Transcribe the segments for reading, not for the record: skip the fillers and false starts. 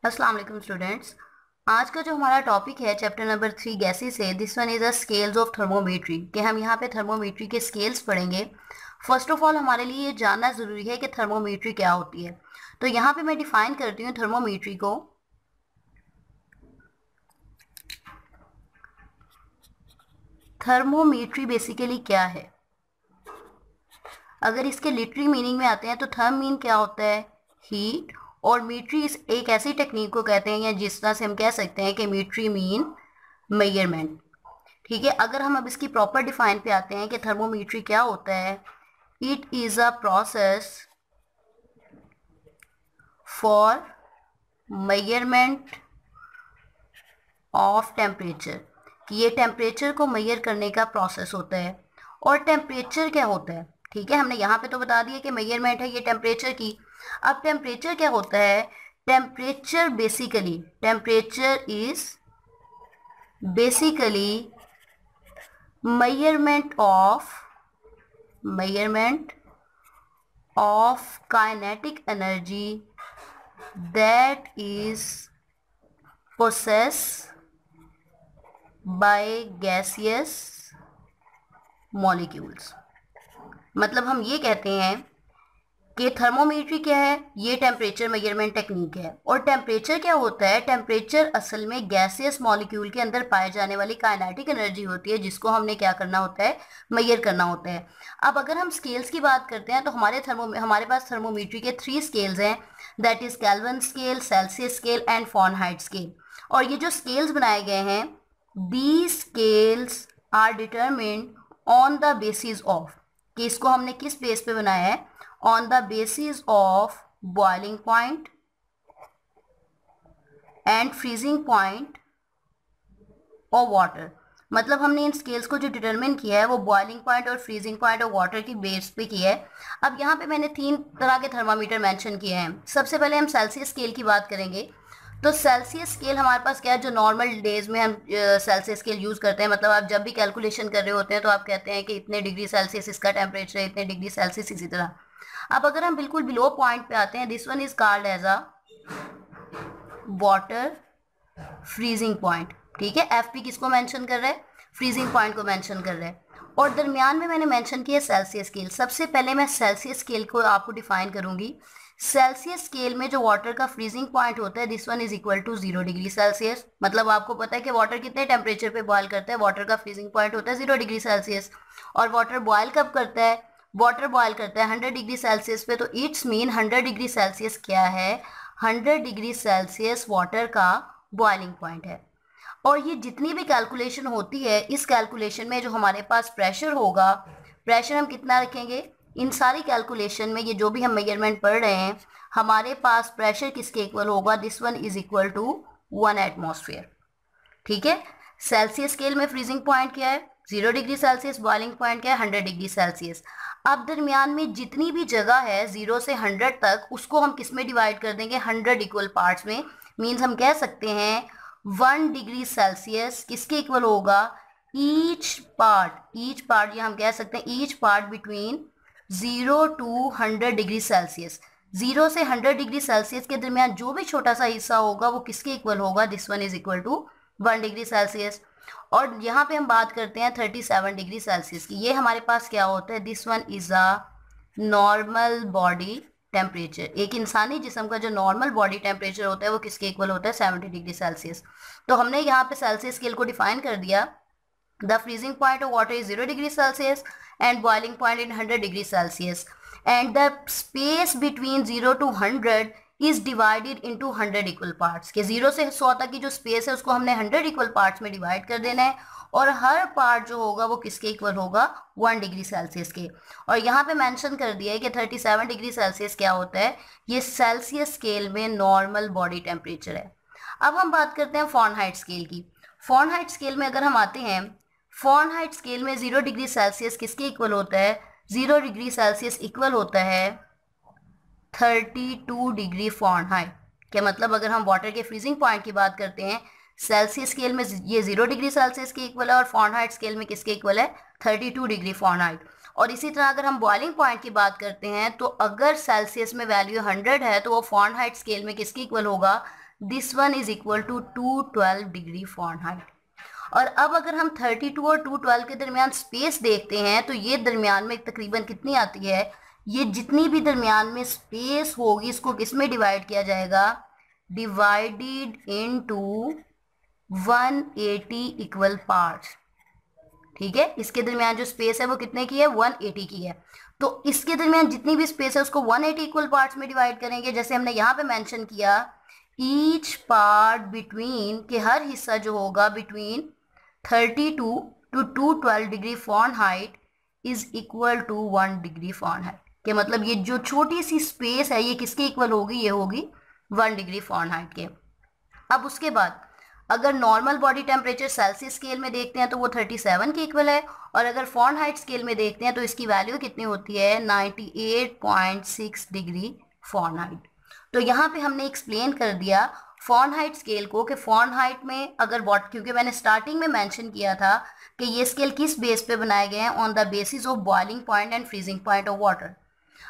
अस्सलाम वालेकुम स्टूडेंट्स। आज का जो हमारा टॉपिक है चैप्टर नंबर 3 गैसेस है। This one is a scales of thermometry कि हम यहाँ पे थर्मोमीट्री के स्केल्स पढ़ेंगे। फर्स्ट ऑफ ऑल हमारे लिए ये जानना ज़रूरी है कि थर्मोमीट्री क्या होती है। तो यहाँ पे मैं डिफाइन करती हूँ थर्मोमीट्री को। थर्मोमीट्री बेसिकली क्या है, अगर इसके लिटरी मीनिंग में आते हैं तो थर्म मीन क्या होता है, हीट, और मीट्री एक ऐसी टेक्निक को कहते हैं या जिस तरह से हम कह सकते हैं कि मीट्री मीन मेजरमेंट। ठीक है, अगर हम अब इसकी प्रॉपर डिफाइन पे आते हैं कि थर्मोमीट्री क्या होता है, it is a process for measurement of temperature, कि ये टेम्परेचर को मेजर करने का प्रोसेस होता है। और टेम्परेचर क्या होता है, ठीक है, हमने यहाँ पे तो बता दिया कि मेजरमेंट है ये टेम्परेचर की। अब टेम्परेचर क्या होता है, temperature is basically measurement of kinetic energy that is possessed by gaseous molecules। मतलब हम ये कहते हैं कि थर्मोमीट्री क्या है, ये टेम्परेचर मेजरमेंट टेक्निक है। और टेम्परेचर क्या होता है, टेम्परेचर असल में गैसियस मॉलिक्यूल के अंदर पाए जाने वाली काइनेटिक एनर्जी होती है जिसको हमने क्या करना होता है, मेजर करना होता है। अब अगर हम स्केल्स की बात करते हैं तो हमारे पास थर्मोमीट्री के 3 स्केल्स हैं, that is Kelvin scale, Celsius scale and Fahrenheit scale. और ये जो स्केल्स बनाए गए हैं, these scales are determined on the basis of, कि इसको हमने किस बेस पे बनाया है, on the basis of boiling point and freezing point और वाटर। मतलब हमने इन स्केल्स को जो डिटरमिन किया है वो बॉइलिंग पॉइंट और फ्रीजिंग पॉइंट और वाटर की बेस पे किया है। अब यहाँ पे मैंने 3 तरह के थर्मामीटर मेंशन किए हैं। सबसे पहले हम सेल्सियस स्केल की बात करेंगे। तो सेल्सियस स्केल हमारे पास क्या है, जो नॉर्मल डेज में हम सेल्सियस स्केल यूज़ करते हैं। मतलब आप जब भी कैलकुलेशन कर रहे होते हैं तो आप कहते हैं कि इतने डिग्री सेल्सियस इसका टेम्परेचर है, इतने डिग्री सेल्सियस इसी तरह। अब अगर हम बिल्कुल बिलो पॉइंट पे आते हैं, this one is called as a water freezing point. ठीक है, एफ पी किसको मेंशन कर रहा है, फ्रीजिंग पॉइंट को मेंशन कर रहा है। और दरमियान में मैंने मेंशन किया सेल्सियस स्केल। सबसे पहले मैं सेल्सियस स्केल को आपको डिफाइन करूंगी। सेल्सियस स्केल में जो वाटर का फ्रीजिंग पॉइंट होता है, this one is equal to 0 degree Celsius. मतलब आपको पता है कि वाटर कितने टेम्परेचर पे बॉयल करता है, वाटर का फ्रीजिंग पॉइंट होता है 0 डिग्री सेल्सियस। और वाटर बॉयल कब करता है, वाटर बॉयल करता है 100 डिग्री सेल्सियस पे। तो इट्स मीन 100 डिग्री सेल्सियस क्या है, 100 डिग्री सेल्सियस वाटर का बॉइलिंग पॉइंट है। और ये जितनी भी कैलकुलेशन होती है, इस कैलकुलेशन में जो हमारे पास प्रेशर होगा, प्रेशर हम कितना रखेंगे, इन सारी कैलकुलेशन में ये जो भी हम मेजरमेंट पढ़ रहे हैं, हमारे पास प्रेशर किसके इक्वल होगा, this one is equal to 1 atmosphere. ठीक है, सेल्सियस स्केल में फ्रीजिंग पॉइंट क्या है, 0 डिग्री सेल्सियस, बॉइलिंग पॉइंट क्या है, 100 डिग्री सेल्सियस। अब दरमियान में जितनी भी जगह है 0 से 100 तक, उसको हम किस में डिवाइड कर देंगे, 100 इक्वल पार्ट्स में। मीन्स हम कह सकते हैं 1 डिग्री सेल्सियस किसके इक्वल होगा, ईच पार्ट, या हम कह सकते हैं each part between 0 to 100 degree Celsius. 0 से 100 डिग्री सेल्सियस के दरमियान जो भी छोटा सा हिस्सा होगा वो किसके इक्वल होगा, this one is equal to 1 degree Celsius. और यहाँ पे हम बात करते हैं 37 डिग्री सेल्सियस की। ये हमारे पास क्या होता है, this one is a normal body temperature. एक इंसानी जिस्म का जो नॉर्मल बॉडी टेम्परेचर होता है वो किसके इक्वल होता है, 70 डिग्री सेल्सियस। तो हमने यहाँ पे सेल्सियस स्केल को डिफाइन कर दिया। The freezing point of water is 0 degree Celsius and boiling point in 100 degree Celsius, and the space between 0 to 100 is divided into 100 equal parts. के 0 से 100 तक की जो स्पेस है उसको हमने 100 इक्वल पार्ट्स में डिवाइड कर देना है, और हर पार्ट जो होगा वो किसके इक्वल होगा, 1 डिग्री सेल्सियस के। और यहाँ पे मेंशन कर दिया है कि 37 डिग्री सेल्सियस क्या होता है, ये सेल्सियस स्केल में नॉर्मल बॉडी टेम्परेचर है। अब हम बात करते हैं फ़ारेनहाइट स्केल की। फ़ारेनहाइट स्केल में अगर हम आते हैं, फ़ारेनहाइट स्केल में 0 डिग्री सेल्सियस किसके इक्वल होता है, 0 डिग्री सेल्सियस इक्वल होता है 32 डिग्री फ़ारेनहाइट। क्या मतलब, अगर हम वाटर के फ्रीजिंग पॉइंट की बात करते हैं, सेल्सियस स्केल में ये 0 डिग्री सेल्सियस के इक्वल है और फ़ारेनहाइट स्केल में किसके इक्वल है, 32 डिग्री फ़ारेनहाइट। और इसी तरह अगर हम बॉइलिंग पॉइंट की बात करते हैं तो अगर सेल्सियस में वैल्यू 100 है तो वो फ़ारेनहाइट स्केल में किसके इक्वल होगा, this one is equal to 212 degree Fahrenheit. और अब अगर हम 32 और 212 के दरमियान स्पेस देखते हैं तो ये दरमियान में तकरीबन कितनी आती है, ये जितनी भी दरमियान में स्पेस होगी इसको किस में डिवाइड किया जाएगा, डिवाइडेड इनटू 180 इक्वल पार्ट्स। ठीक है, इसके दरमियान जो स्पेस है वो कितने की है, 180 की है। तो इसके दरमियान जितनी भी स्पेस है उसको 180 इक्वल पार्ट्स में डिवाइड करेंगे। जैसे हमने यहाँ पे मेंशन किया ईच पार्ट बिटवीन, के हर हिस्सा जो होगा between 32 to 212 degree Fahrenheit is equal to 1 degree Fahrenheit. के मतलब ये जो छोटी सी स्पेस है ये किसके इक्वल होगी, ये होगी 1 डिग्री फ़ारेनहाइट के। अब उसके बाद अगर normal body temperature Celsius scale में देखते हैं तो वो 37 के इक्वल है, और अगर फ़ारेनहाइट स्केल में देखते हैं तो इसकी वैल्यू कितनी होती है, 98.6 डिग्री फ़ारेनहाइट। तो यहाँ पे हमने एक्सप्लेन कर दिया फ़ारेनहाइट स्केल को कि फ़ारेनहाइट में अगर क्योंकि मैंने स्टार्टिंग में मेंशन किया था कि ये स्केल किस बेस पे बनाए गए हैं, on the basis of boiling point and freezing point of water.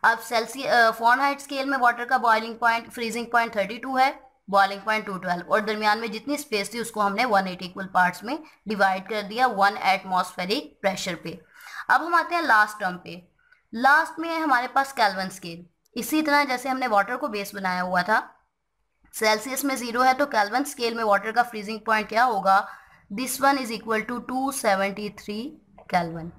अब फ़ारेनहाइट स्केल में वाटर का बॉइलिंग पॉइंट, फ्रीजिंग पॉइंट 32 है, बॉइलिंग पॉइंट 212, और दरमियान में जितनी स्पेस थी उसको हमने 180 इक्वल पार्ट्स में डिवाइड कर दिया 1 एटमॉस्फेरिक प्रेशर पे। अब हम आते हैं लास्ट टर्म पे। लास्ट में है हमारे पास केल्विन स्केल। इसी तरह जैसे हमने वाटर को बेस बनाया हुआ था, सेल्सियस में 0 है तो केल्विन स्केल में वाटर का फ्रीजिंग पॉइंट क्या होगा, this one is equal to 273 Kelvin.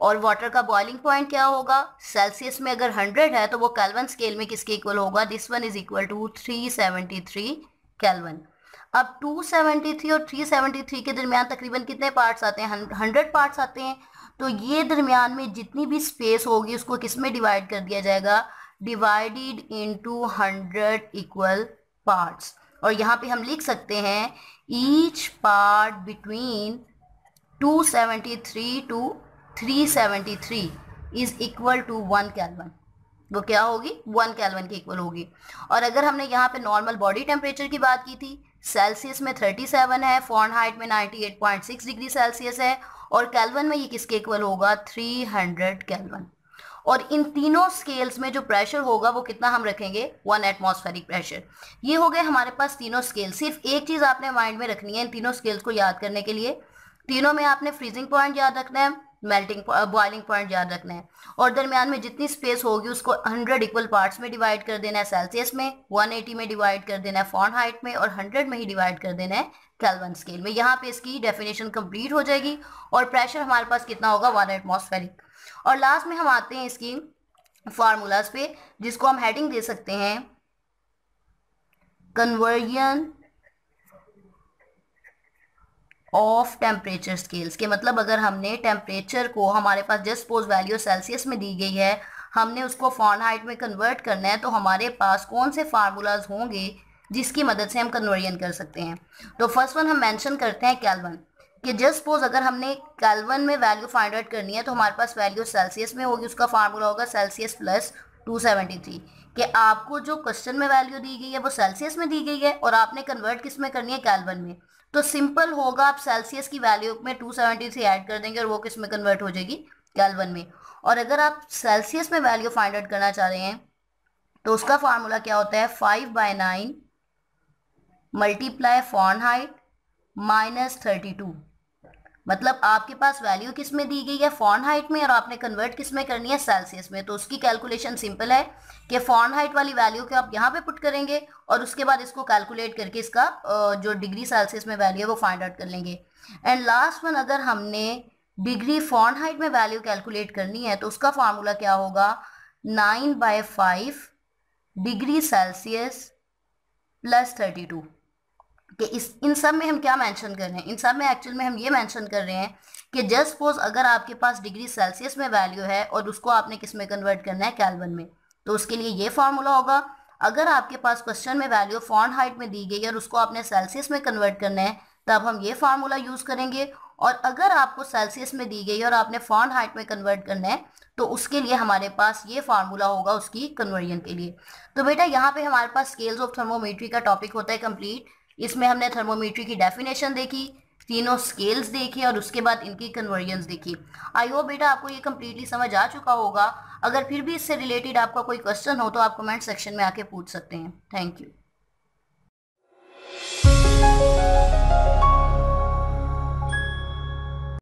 और वाटर का बॉइलिंग पॉइंट क्या होगा, सेल्सियस में अगर 100 है तो वो केल्विन स्केल में किसके इक्वल होगा, this one is equal to 373 Kelvin. अब 273 और 373 के दरमियान तकरीबन कितने पार्ट्स आते हैं, 100 पार्ट्स आते हैं। तो ये दरमियान में जितनी भी स्पेस होगी उसको किस में डिवाइड कर दिया जाएगा, डिवाइडेड इनटू 100 इक्वल पार्ट्स। और यहाँ पे हम लिख सकते हैं each part between 273 to 373 is equal to 1 Kelvin. वो क्या होगी, 1 केल्विन के इक्वल होगी। और अगर हमने यहाँ पे नॉर्मल बॉडी टेम्परेचर की बात की थी, सेल्सियस में 37 है, फ़ारेनहाइट में 98.6 डिग्री सेल्सियस है, और केल्विन में ये किसके इक्वल होगा, 300 केल्विन। और इन तीनों स्केल्स में जो प्रेशर होगा वो कितना हम रखेंगे, 1 एटमॉस्फेरिक प्रेशर। ये हो गए हमारे पास तीनों स्केल। सिर्फ एक चीज़ आपने माइंड में रखनी है इन तीनों स्केल्स को याद करने के लिए, तीनों में आपने फ्रीजिंग पॉइंट याद रखना है, मेल्टिंग बॉइलिंग पॉइंट याद रखना है, और दरमियान में जितनी स्पेस होगी उसको 100 इक्वल पार्ट्स में डिवाइड कर देना है सेल्सियस में, 180 में डिवाइड कर देना है फ़ारेनहाइट में, और 100 में ही डिवाइड कर देना है केल्विन स्केल में। यहाँ पे इसकी डेफिनेशन कंप्लीट हो जाएगी और प्रेशर हमारे पास कितना होगा, 1 एटमॉस्फेरिक। और लास्ट में हम आते हैं इसकी फार्मूलाज पे, जिसको हम हेडिंग दे सकते हैं कन्वर्जन ऑफ टेम्परेचर स्केल्स। के मतलब अगर हमने टेम्परेचर को, हमारे पास जस्ट सपोज वैल्यू सेल्सियस में दी गई है, हमने उसको फ़ारेनहाइट में कन्वर्ट करना है, तो हमारे पास कौन से फार्मूलाज होंगे जिसकी मदद से हम कन्वर्जन कर सकते हैं। तो फर्स्ट वन हम मेंशन करते हैं केल्विन, कि जस्ट सपोज अगर हमने केल्विन में वैल्यू फाइंड आउट करनी है तो हमारे पास वैल्यू सेल्सियस में होगी, उसका फार्मूला होगा सेल्सियस प्लस 273। कि आपको जो क्वेश्चन में वैल्यू दी गई है वो सेल्सियस में दी गई है और आपने कन्वर्ट किस में करनी है, केल्विन में। तो सिंपल होगा, आप सेल्सियस की वैल्यू में 273 ऐड कर देंगे और वो किस में कन्वर्ट हो जाएगी, केल्विन में। और अगर आप सेल्सियस में वैल्यू फाइंड आउट करना चाह रहे हैं तो उसका फार्मूला क्या होता है, 5/9 मल्टीप्लाई फ़ारेनहाइट माइनस 32। मतलब आपके पास वैल्यू किस में दी गई है, फ़ारेनहाइट में, और आपने कन्वर्ट किस में करनी है, सेल्सियस में। तो उसकी कैलकुलेशन सिंपल है कि फ़ारेनहाइट वाली वैल्यू को आप यहाँ पे पुट करेंगे और उसके बाद इसको कैलकुलेट करके इसका जो डिग्री सेल्सियस में वैल्यू है वो फाइंड आउट कर लेंगे। एंड लास्ट वन, अगर हमने डिग्री फ़ारेनहाइट में वैल्यू कैलकुलेट करनी है तो उसका फार्मूला क्या होगा, 9/5 डिग्री सेल्सियस प्लस 32। कि इन सब में हम क्या मेंशन कर रहे हैं, इन सब में एक्चुअल में हम ये मेंशन कर रहे हैं कि जस्ट सपोज अगर आपके पास डिग्री सेल्सियस में वैल्यू है और उसको आपने किस में कन्वर्ट करना है, केल्विन में, तो उसके लिए ये फार्मूला होगा। अगर आपके पास क्वेश्चन में वैल्यू फ़ारेनहाइट में दी गई है और उसको आपने सेल्सियस में कन्वर्ट करना है तब हम ये फार्मूला यूज़ करेंगे। और अगर आपको सेल्सियस में दी गई है और आपने फ़ारेनहाइट में कन्वर्ट करना है तो उसके लिए हमारे पास ये फार्मूला होगा उसकी कन्वर्जन के लिए। तो बेटा यहाँ पे हमारे पास स्केल्स ऑफ थर्मोमीट्री का टॉपिक होता है कंप्लीट। इसमें हमने थर्मोमीट्री की डेफिनेशन देखी, तीनों स्केल्स देखी और उसके बाद इनकी कन्वर्जन्स देखी। आई होप बेटा आपको ये कम्प्लीटली समझ आ चुका होगा। अगर फिर भी इससे रिलेटेड आपका कोई क्वेश्चन हो तो आप कमेंट सेक्शन में आके पूछ सकते हैं। Thank you. है।